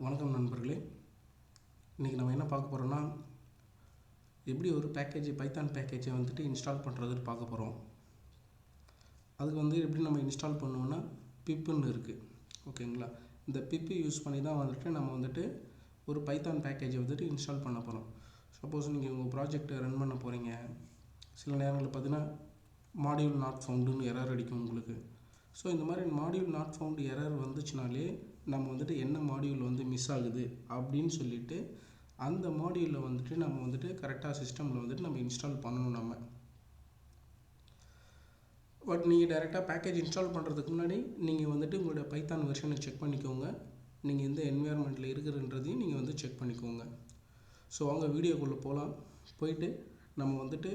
வணக்கம் நண்பர்களே. இன்றைக்கி நம்ம என்ன பார்க்க போகிறோம்னா, எப்படி ஒரு பேக்கேஜ் பைத்தான் பேக்கேஜை வந்துட்டு இன்ஸ்டால் பண்ணுறதுன்னு பார்க்க போகிறோம். அதுக்கு வந்து எப்படி நம்ம இன்ஸ்டால் பண்ணுவோன்னா பிப்புன்னு இருக்குது, ஓகேங்களா. இந்த பிப்பு யூஸ் பண்ணி தான் வந்துட்டு நம்ம வந்துட்டு ஒரு பைத்தான் பேக்கேஜை வந்துட்டு இன்ஸ்டால் பண்ண போகிறோம். சப்போஸ் நீங்கள் உங்கள் ப்ராஜெக்டை ரன் பண்ண போகிறீங்க, சில நேரங்களில் பார்த்தீங்கன்னா மாடியூல் நாட் ஃபவுண்டுன்னு எரர் அடிக்கும் உங்களுக்கு. ஸோ இந்த மாதிரி மாடியூல் நாட் ஃபவுண்ட் எரர் வந்துச்சுனாலே நம்ம வந்துட்டு என்ன மாடியூல் வந்து மிஸ் ஆகுது அப்படின்னு சொல்லிவிட்டு அந்த மாடியூலில் வந்துட்டு நம்ம வந்துட்டு கரெக்டாக சிஸ்டமில் வந்துட்டு நம்ம இன்ஸ்டால் பண்ணணும் நம்ம. பட் நீங்கள் டைரெக்டாக பேக்கேஜ் இன்ஸ்டால் பண்ணுறதுக்கு முன்னாடி நீங்கள் வந்துட்டு உங்களோட பைத்தான் வெர்ஷனை செக் பண்ணிக்கோங்க. நீங்கள் எந்த என்வைரன்மெண்ட்டில் இருக்குதுன்றதையும் நீங்கள் வந்து செக் பண்ணிக்கோங்க. ஸோ அவங்க வீடியோக்குள்ளே போகலாம். போயிட்டு நம்ம வந்துட்டு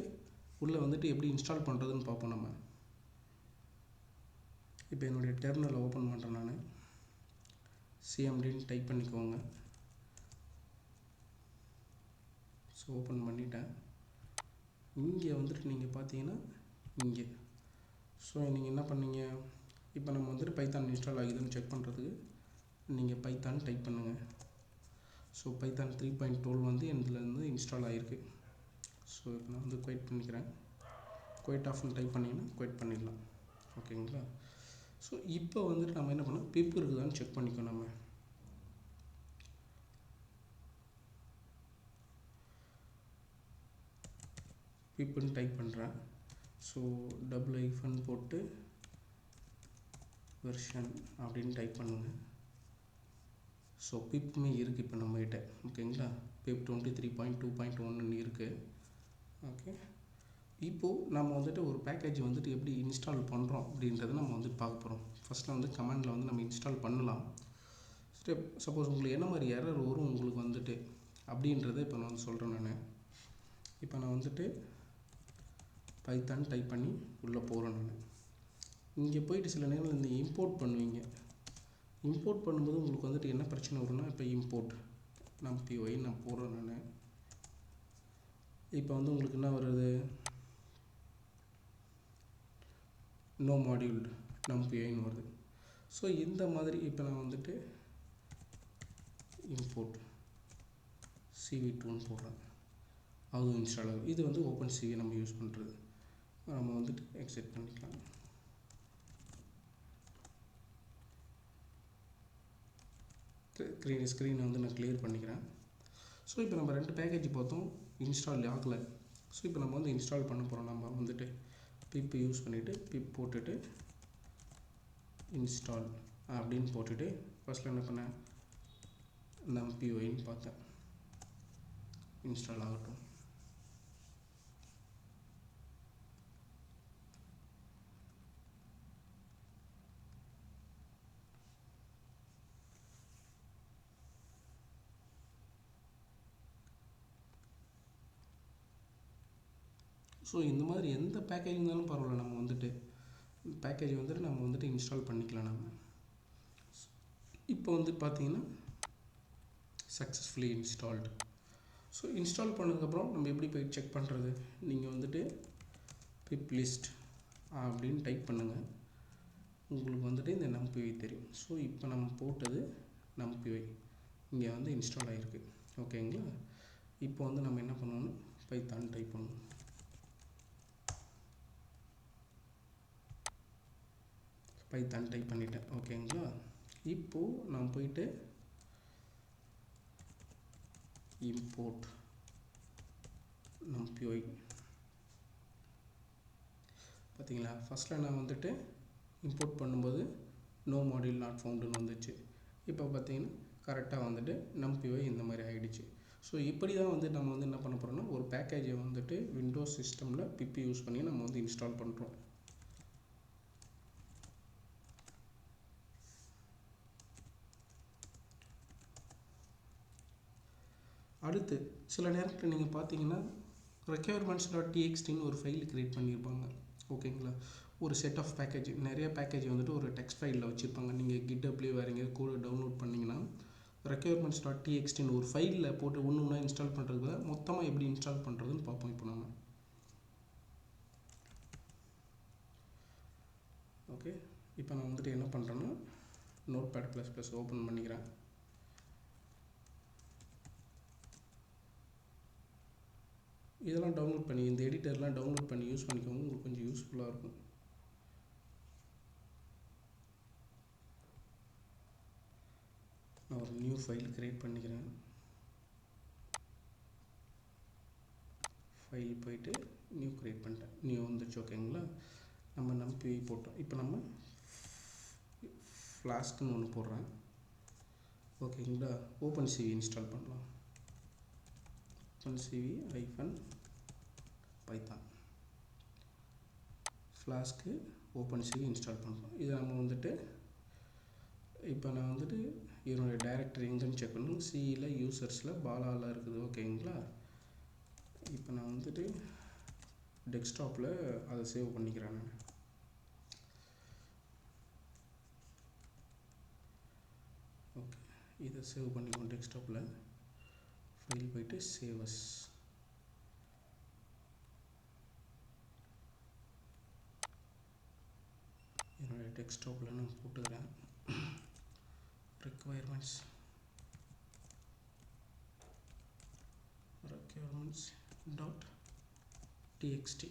உள்ளே வந்துட்டு எப்படி இன்ஸ்டால் பண்ணுறதுன்னு பார்ப்போம் நம்ம. இப்போ என்னுடைய டெர்மினலை ஓப்பன் பண்ணுறேன். நான் சிஎம்டின்னு டைப் பண்ணிக்கோங்க. ஸோ ஓப்பன் பண்ணிட்டேன். இங்கே வந்துட்டு நீங்கள் பார்த்தீங்கன்னா இங்கே ஸோ நீங்கள் என்ன பண்ணீங்க, இப்போ நம்ம வந்துட்டு பைத்தான் இன்ஸ்டால் ஆகுதுன்னு செக் பண்ணுறதுக்கு நீங்கள் பைத்தான் டைப் பண்ணுங்கள். ஸோ பைத்தான் 3.12 வந்து இதுலேருந்து இன்ஸ்டால் ஆகிருக்கு. ஸோ இப்போ நான் வந்து குவைட் பண்ணிக்கிறேன். குவைட் ஆஃப்னு டைப் பண்ணிங்கன்னா குவைட் பண்ணிடலாம், ஓகேங்களா. ஸோ இப்போ வந்துட்டு நம்ம என்ன பண்ணோம், பிப் இருக்குதான்னு செக் பண்ணிக்கோ. நம்ம பிப்புன்னு டைப் பண்ணுறேன். ஸோ டபுள் ஐஃபன் போட்டு வெர்ஷன் அப்படின்னு டைப் பண்ணுங்கள். ஸோ பிப்புமே இருக்குது இப்போ நம்மகிட்ட, ஓகேங்களா. பிப் 23.2.1 இருக்குது. ஓகே, இப்போது நம்ம வந்துட்டு ஒரு பேக்கேஜ் வந்துட்டு எப்படி இன்ஸ்டால் பண்ணுறோம் அப்படின்றத நம்ம வந்துட்டு பார்க்க போகிறோம். ஃபஸ்ட்டில் வந்து கமாண்டில் வந்து நம்ம இன்ஸ்டால் பண்ணலாம். சப்போஸ் உங்களுக்கு என்ன மாதிரி எரர் வரும் உங்களுக்கு வந்துட்டு அப்படின்றத இப்போ நான் வந்து சொல்கிறேன். நான் இப்போ நான் வந்துட்டு பைத்தான் டைப் பண்ணி உள்ளே போகிறேன். நான் இங்கே போயிட்டு சில நேரங்கள் இந்த இம்போர்ட் பண்ணுவீங்க. இம்போர்ட் பண்ணும்போது உங்களுக்கு வந்துட்டு என்ன பிரச்சனை வரும்னா, இப்போ இம்போர்ட் numpy நான் போடுறேன். நான் இப்போ வந்து உங்களுக்கு என்ன வருது, நோ மாடியூல் numpy வருது. ஸோ இந்த மாதிரி இப்போ நான் வந்துட்டு இம்போர்ட் cv2ன்னு போடுறேன். அதுவும் இன்ஸ்டால் ஆகும். இது வந்து opencv நம்ம யூஸ் பண்ணுறது. நம்ம வந்துட்டு எக்ஸிட் பண்ணிக்கலாம். ஸ்க்ரீனை வந்து நான் கிளியர் பண்ணிக்கிறேன். ஸோ இப்போ நம்ம 2 பேக்கேஜ் பார்த்தோம், இன்ஸ்டால் ஆகலை. ஸோ இப்போ நம்ம வந்து இன்ஸ்டால் பண்ண போகிறோம். நம்ம வந்துட்டு பிப் யூஸ் பண்ணிவிட்டு பிப் போட்டுட்டு இன்ஸ்டால் அப்படின்னு போட்டுட்டு ஃபஸ்ட்டில் என்ன பண்ணேன், numpyன்னு பார்த்தேன். இன்ஸ்டால் ஆகட்டும். ஸோ இந்த மாதிரி எந்த பேக்கேஜ் இருந்தாலும் பரவாயில்ல, நம்ம வந்துட்டு பேக்கேஜ் வந்துட்டு நம்ம வந்துட்டு இன்ஸ்டால் பண்ணிக்கலாம். நம்ம இப்போ வந்து பார்த்தீங்கன்னா சக்ஸஸ்ஃபுல்லி இன்ஸ்டால்டு. ஸோ இன்ஸ்டால் பண்ணதுக்கப்புறம் நம்ம எப்படி போய் செக் பண்ணுறது, நீங்கள் வந்துட்டு பிப் லிஸ்ட் அப்படின்னு டைப் பண்ணுங்கள். உங்களுக்கு வந்துட்டு இந்த numpy தெரியும். ஸோ இப்போ நம்ம போட்டது numpy இங்கே வந்து இன்ஸ்டால் ஆகிருக்கு, ஓகேங்களா. இப்போ வந்து நம்ம என்ன பண்ணணும், பைத்தான் டைப் பண்ணணும். பைத்தான் டைப் பண்ணிட்டேன், ஓகேங்களா. இப்போது நான் போயிட்டு இம்போர்ட் numpy பார்த்தீங்களா. ஃபஸ்ட்டில் நான் வந்துட்டு இம்போர்ட் பண்ணும்போது நோ மாடியூல் நாட் ஃபவுண்டுன்னு வந்துச்சு. இப்போ பார்த்தீங்கன்னா கரெக்டாக வந்துட்டு numpy இந்த மாதிரி ஆகிடுச்சு. ஸோ இப்படி தான் வந்து நம்ம வந்து என்ன பண்ண போகிறோம்னா, ஒரு பேக்கேஜை வந்துட்டு விண்டோஸ் சிஸ்டமில் பிப்பி யூஸ் பண்ணி நம்ம வந்து இன்ஸ்டால் பண்ணுறோம். அடுத்து சில நேரத்தில் நீங்கள் பார்த்தீங்கன்னா requirements.txt ஒரு ஃபைல் க்ரியேட் பண்ணியிருப்பாங்க, ஓகேங்களா. ஒரு செட் ஆஃப் பேக்கேஜ், நிறைய பேக்கேஜ் வந்துட்டு ஒரு டெக்ஸ்ட் ஃபைலில் வச்சுருப்பாங்க. நீங்கள் கிட்டப்லேயே வேறு எங்கேயாவது கோடு டவுன்லோட் பண்ணிங்கன்னா requirements.txt ஒரு ஃபைலில் போட்டு ஒன்று ஒன்றா இன்ஸ்டால் பண்ணுறதுக்கு மொத்தமாக எப்படி இன்ஸ்டால் பண்ணுறதுன்னு பார்ப்போம் இப்போ நம்ம. ஓகே, இப்போ நான் வந்துட்டு என்ன பண்ணுறேன்னா நோட்பேட் ++ ஓப்பன் பண்ணிக்கிறேன். இதெல்லாம் டவுன்லோட் பண்ணி இந்த எடிட்டர்லாம் டவுன்லோட் பண்ணி யூஸ் பண்ணிக்கோங்க, உங்களுக்கு கொஞ்சம் யூஸ்ஃபுல்லாக இருக்கும். நான் ஒரு நியூ ஃபைல் க்ரியேட் பண்ணிக்கிறேன். ஃபைல் போயிட்டு நியூ க்ரியேட் பண்ணிட்டேன், நியூ வந்துடுச்சு. ஓகேங்களா, நம்ம நம்பி போட்டோம். இப்போ நம்ம ஃப்ளாஸ்க்குன்னு ஒன்று போடுறேன். ஓகேங்களா, opencv இன்ஸ்டால் பண்ணலாம். opencv -python flask opencv install பண்ணுறோம். இதை நம்ம வந்துட்டு இப்போ நான் வந்துட்டு என்னுடைய டைரக்டரி எங்கேன்னு செக் பண்ணணும். சியில் யூசர்ஸில் பாலாவில் இருக்குது. ஓகேங்களா, இப்போ நான் வந்துட்டு டெஸ்க்டாப்பில் அதை சேவ் பண்ணிக்கிறேன் நான். ஓகே, இதை சேவ் பண்ணிக்குவோம் டெஸ்க்டாப்பில். ஃபைல் போயிட்டு சேவஸ். என்னுடைய டெஸ்க்டாப்பில் நான் போட்டுக்கிறேன். requirements.txt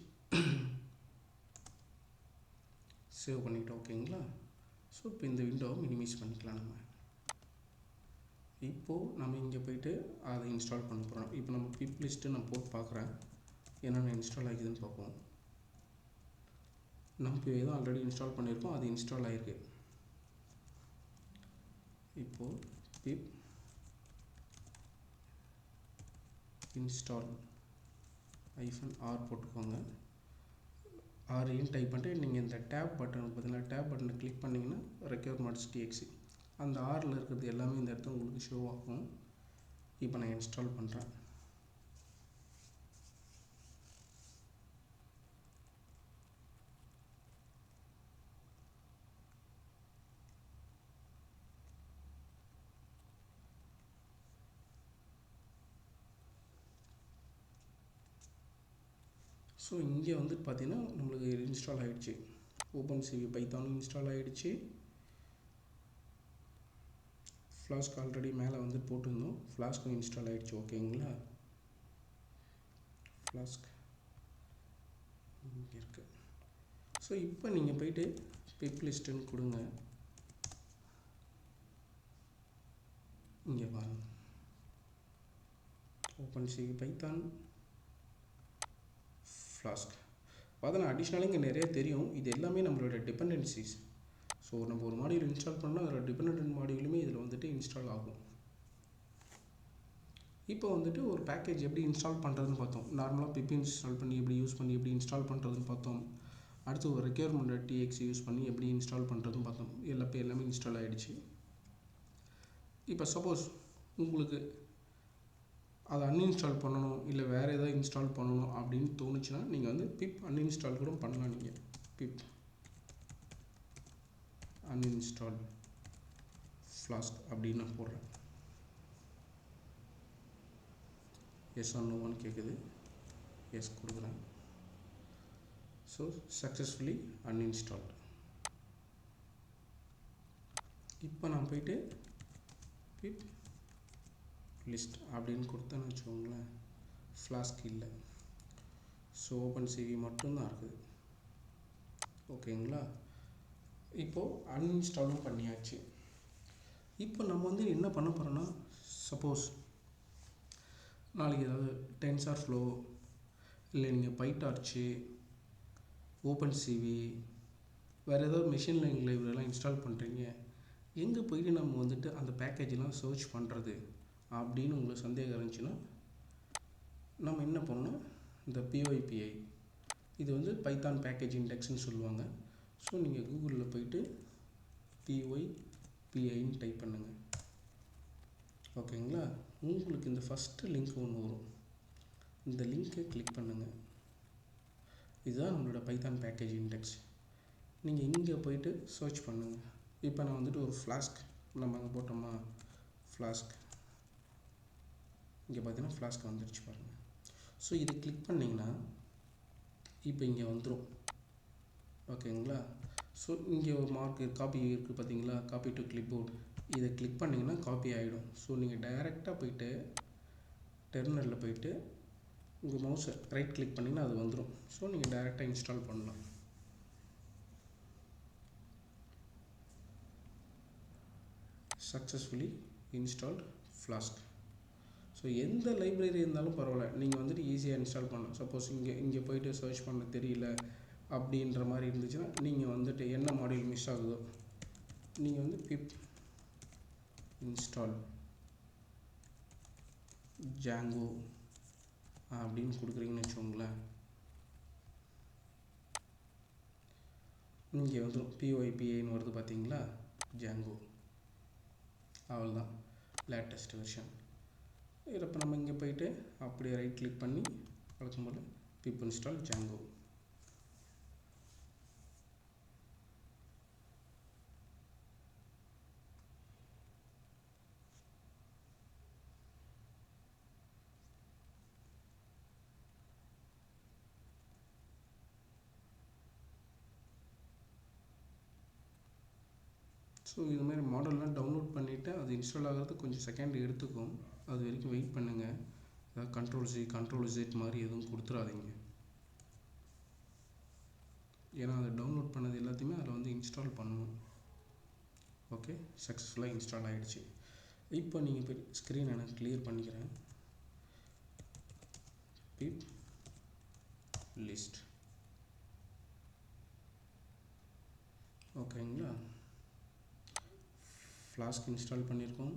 சேவ் பண்ணிக்கிட்டோம். ஓகேங்களா, ஸோ இப்போ இந்த விண்டோவை மினிமைஸ் பண்ணிக்கலாம். இப்போது நம்ம இங்கே போய்ட்டு அதை இன்ஸ்டால் பண்ண போகிறோம். இப்போ நம்ம பிப் லிஸ்ட்டு நான் போட்டு பார்க்குறேன், என்னென்ன இன்ஸ்டால் ஆகிக்குதுன்னு பார்ப்போம். நம்பி தான் ஆல்ரெடி இன்ஸ்டால் பண்ணியிருக்கோம், அது இன்ஸ்டால் ஆகிருக்கு. இப்போது பிப் இன்ஸ்டால் -r போட்டுக்கோங்க. ஆர்ன்னு டைப் பண்ணிட்டு நீங்கள் இந்த டேப் பட்டன் பார்த்தீங்கன்னா, டேப் பட்டனை கிளிக் பண்ணிங்கன்னா requirements.txt அந்த ஆரில் இருக்கிறது எல்லாமே இந்த இடத்துல உங்களுக்கு ஷோ ஆகும். இப்போ நான் இன்ஸ்டால் பண்ணுறேன். ஸோ இங்கே வந்து பார்த்தீங்கன்னா நம்மளுக்கு இன்ஸ்டால் ஆகிடுச்சு. opencv பைத்தானும் இன்ஸ்டால் ஆகிடுச்சு. ஃப்ளாஸ்க் ஆல்ரெடி மேலே வந்து போட்டிருந்தோம், ஃப்ளாஸ்க்கும் இன்ஸ்டால் ஆகிடுச்சு. ஓகேங்களா, ஃப்ளாஸ்க் இங்கே இருக்குது. ஸோ இப்போ நீங்கள் போய்ட்டு பிப் லிஸ்ட்டுன்னு கொடுங்க. இங்கே பாருங்கள், opencv பைத்தான் ஃப்ளாஸ்க் பார்த்தோன்னா அடிஷ்னலாக இங்கே நிறைய தெரியும். இது எல்லாமே நம்மளோட டிபெண்டன்சிஸ். ஸோ நம்ம ஒரு மாடியூல் இன்ஸ்டால் பண்ணால் அதோட டிபெண்டன்ட் மாடியூலுமே இதில் வந்துட்டு இன்ஸ்டால் ஆகும். இப்போ வந்துட்டு ஒரு பேக்கேஜ் எப்படி இன்ஸ்டால் பண்ணுறதுன்னு பார்த்தோம். நார்மலாக பிப் இன்ஸ்டால் பண்ணி எப்படி யூஸ் பண்ணி எப்படி இன்ஸ்டால் பண்ணுறதுன்னு பார்த்தோம். அடுத்து ஒரு requirement.txt யூஸ் பண்ணி எப்படி இன்ஸ்டால் பண்ணுறதுன்னு பார்த்தோம். எல்லாமே இன்ஸ்டால் ஆகிடுச்சு. இப்போ சப்போஸ் உங்களுக்கு அதை அன்இன்ஸ்டால் பண்ணணும், இல்லை வேறு எதாவது இன்ஸ்டால் பண்ணணும் அப்படின்னு தோணுச்சுன்னா நீங்கள் வந்து பிப் அன்இன்ஸ்டால் கூட பண்ணலாம். நீங்கள் பிப் uninstall flask அப்படின்னு நான் போடுறேன். எஸ் ஆர் நோன்னு கேட்குது, எஸ் கொடுக்குறேன். So successfully uninstalled. இப்போ நான் போயிட்டு பிப் லிஸ்ட் அப்படின்னு கொடுத்தேன்னு வச்சுக்கோங்களேன், ஃப்ளாஸ்க் இல்லை. ஸோ opencv மட்டும்தான் இருக்குது. ஓகேங்களா, இப்போது அன்இன்ஸ்டாலும் பண்ணியாச்சு. இப்போ நம்ம வந்து என்ன பண்ண போகிறோன்னா, சப்போஸ் நாளைக்கு ஏதாவது டென்சார் ஃப்ளோ இல்லை நீங்கள் பைடார்ச்சு opencv வேறு ஏதாவது மெஷின் லேர்னிங் லைப்ரரிலாம் இன்ஸ்டால் பண்ணுறீங்க, எங்கே போயிட்டு நம்ம வந்துட்டு அந்த பேக்கேஜெலாம் சர்ச் பண்ணுறது அப்படின்னு உங்களுக்கு சந்தேகம் இருந்துச்சுன்னா நம்ம என்ன பண்ணணும், இந்த pypi இது வந்து பைத்தான் பேக்கேஜ் இண்டெக்ஸ்ன்னு சொல்லுவாங்க. ஸோ நீங்கள் கூகுளில் போயிட்டு pypiன்னு டைப் பண்ணுங்கள். ஓகேங்களா, உங்களுக்கு இந்த ஃபஸ்ட்டு லிங்க் ஒன்று வரும், இந்த லிங்க்கை கிளிக் பண்ணுங்கள். இதுதான் நம்மளோட பைத்தான் பேக்கேஜ் இண்டெக்ஸ். நீங்கள் இங்கே போயிட்டு சர்ச் பண்ணுங்கள். இப்போ நான் வந்துட்டு ஒரு ஃப்ளாஸ்க் நம்ம அங்கே போட்டோமா, ஃப்ளாஸ்க் இங்கே பார்த்தீங்கன்னா ஃப்ளாஸ்க் வந்துடுச்சு பாருங்கள். ஸோ இதை கிளிக் பண்ணிங்கன்னா இப்போ இங்கே வந்துடும். ஓகேங்களா, ஸோ இங்கே ஒரு மார்க் காப்பி இருக்குது பார்த்தீங்களா, காப்பி டு கிளிப்போர்ட். இதை கிளிக் பண்ணிங்கன்னா காப்பி ஆகிடும். ஸோ நீங்கள் டைரெக்டாக போயிட்டு டெர்மினலில் போயிட்டு உங்கள் மவுஸை ரைட் கிளிக் பண்ணிங்கன்னா அது வந்துடும். ஸோ நீங்கள் டைரெக்டாக இன்ஸ்டால் பண்ணலாம். Successfully installed flask. ஸோ எந்த லைப்ரரி இருந்தாலும் பரவாயில்ல, நீங்கள் வந்துட்டு ஈஸியாக இன்ஸ்டால் பண்ணலாம். சப்போஸ் இங்கே போய்ட்டு சர்ச் பண்ண தெரியல அப்படின்ற மாதிரி இருந்துச்சுன்னா நீங்கள் வந்துட்டு என்ன மாடியூல் மிஸ் ஆகுதோ நீங்கள் வந்து பிப் இன்ஸ்டால் ஜாங்கோ அப்படின்னு கொடுக்குறீங்கன்னு வச்சுக்கோங்களேன். இங்கே வந்துடும் பிஒய்பிஏன்னு வருது பார்த்தீங்களா, ஜாங்கோ. அவ்வளோதான் லேட்டஸ்ட் வெர்ஷன். இதில் இப்போ நம்ம இங்கே போய்ட்டு அப்படியே ரைட் கிளிக் பண்ணி வழக்கம் போல் பிப் இன்ஸ்டால் ஜாங்கோ. ஸோ இது மாதிரி மாடல்லாம் டவுன்லோட் பண்ணிவிட்டு அது இன்ஸ்டால் ஆகிறதுக்கு கொஞ்சம் செகண்ட் எடுத்துக்கும். அது வரைக்கும் வெயிட் பண்ணுங்கள். அதாவது கண்ட்ரோல் Z மாதிரி எதுவும் கொடுத்துடாதீங்க. ஏன்னா அதை டவுன்லோட் பண்ணது எல்லாத்தையுமே அதில் வந்து இன்ஸ்டால் பண்ணணும். ஓகே, சக்ஸஸ்ஃபுல்லாக இன்ஸ்டால் ஆகிடுச்சு. இப்போ நீங்கள் இப்போ ஸ்க்ரீனை நான் கிளியர் பண்ணிக்கிறேன். பிப் லிஸ்ட். ஓகேங்களா, ஃப்ளாஸ்க் இன்ஸ்டால் பண்ணியிருக்கோம்,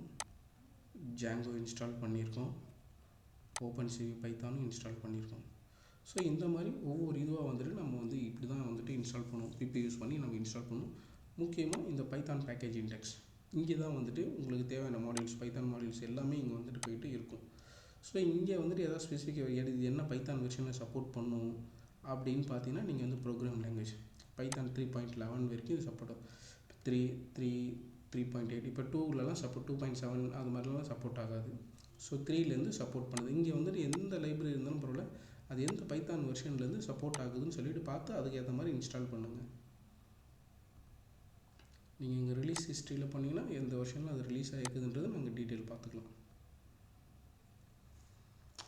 ஜாங்கோ இன்ஸ்டால் பண்ணியிருக்கோம், opencv பைத்தானும் இன்ஸ்டால் பண்ணியிருக்கோம். ஸோ இந்த மாதிரி ஒவ்வொரு இதுவாக வந்துட்டு நம்ம வந்து இப்படி தான் வந்துட்டு இன்ஸ்டால் பண்ணுவோம். பிபி யூஸ் பண்ணி நம்ம இன்ஸ்டால் பண்ணுவோம். முக்கியமாக இந்த பைத்தான் பேக்கேஜ் இண்டெக்ஸ் இங்கே தான் வந்துட்டு உங்களுக்கு தேவையான மாடியூல்ஸ், பைத்தான் மாடியூல்ஸ் எல்லாமே இங்கே வந்துட்டு போயிட்டு இருக்கும். ஸோ இங்கே வந்துட்டு எதாவது ஸ்பெசிஃபிக்காக இது என்ன பைத்தான் வெர்ஷனை சப்போர்ட் பண்ணும் அப்படின்னு பார்த்தீங்கன்னா நீங்கள் வந்து ப்ரோக்ராம் லாங்குவேஜ் பைத்தான் 3.11 வரைக்கும் இது சப்போர்ட் ஆகும். 3.8 இப்போ 2லலாம் சப்போர்ட் 2.7 அது மாதிரிலாம் சப்போர்ட் ஆகாது. ஸோ 3லேருந்து சப்போர்ட் பண்ணுது. இங்கே வந்துட்டு எந்த லைப்ரரி இருந்தாலும் பரவாயில்ல, அது எந்த பைத்தான் வெர்ஷன்லேருந்து சப்போர்ட் ஆகுதுன்னு சொல்லிட்டு பார்த்து அதுக்கேற்ற மாதிரி இன்ஸ்டால் பண்ணுங்கள். நீங்கள் இங்கே ரிலீஸ் ஹிஸ்ட்ரியில் பண்ணிங்கன்னா எந்த வெர்ஷனில் அது ரிலீஸ் ஆகிருக்குதுன்றதை நாங்கள் டீட்டெயில் பார்த்துக்கலாம்.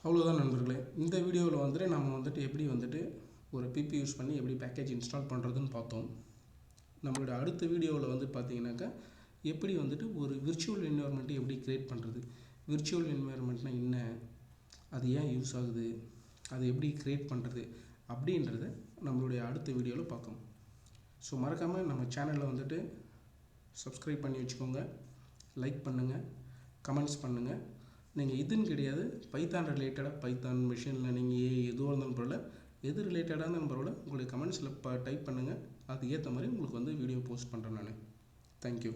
அவ்வளோதான் நண்பர்களே. இந்த வீடியோவில் வந்துட்டு நம்ம வந்துட்டு எப்படி வந்துட்டு ஒரு பிபி யூஸ் பண்ணி எப்படி பேக்கேஜ் இன்ஸ்டால் பண்ணுறதுன்னு பார்த்தோம். நம்மளோட அடுத்த வீடியோவில் வந்து பார்த்தீங்கன்னாக்கா எப்படி வந்துட்டு ஒரு விர்ச்சுவல் என்விரான்மெண்ட்டை எப்படி க்ரியேட் பண்ணுறது, விர்ச்சுவல் என்விரான்மெண்ட்னால் என்ன, அது ஏன் யூஸ் ஆகுது, அது எப்படி க்ரியேட் பண்ணுறது அப்படின்றத நம்மளுடைய அடுத்த வீடியோவில் பார்க்கணும். ஸோ மறக்காமல் நம்ம சேனலில் வந்துட்டு சப்ஸ்கிரைப் பண்ணி வச்சுக்கோங்க, லைக் பண்ணுங்கள், கமெண்ட்ஸ் பண்ணுங்கள். நீங்கள் இதுன்னு கிடையாது, பைத்தான் ரிலேட்டடாக பைத்தான் மிஷின் லேர்னிங் எதுவாக இருந்தாலும் பரவாயில்ல, எது ரிலேட்டடாக இருந்தாலும் பரவாயில்ல, உங்களுடைய கமெண்ட்ஸில் டைப் பண்ணுங்கள். அதுக்கு ஏற்ற மாதிரி உங்களுக்கு வந்து வீடியோ போஸ்ட் பண்ணுறேன் நான். தேங்க்யூ.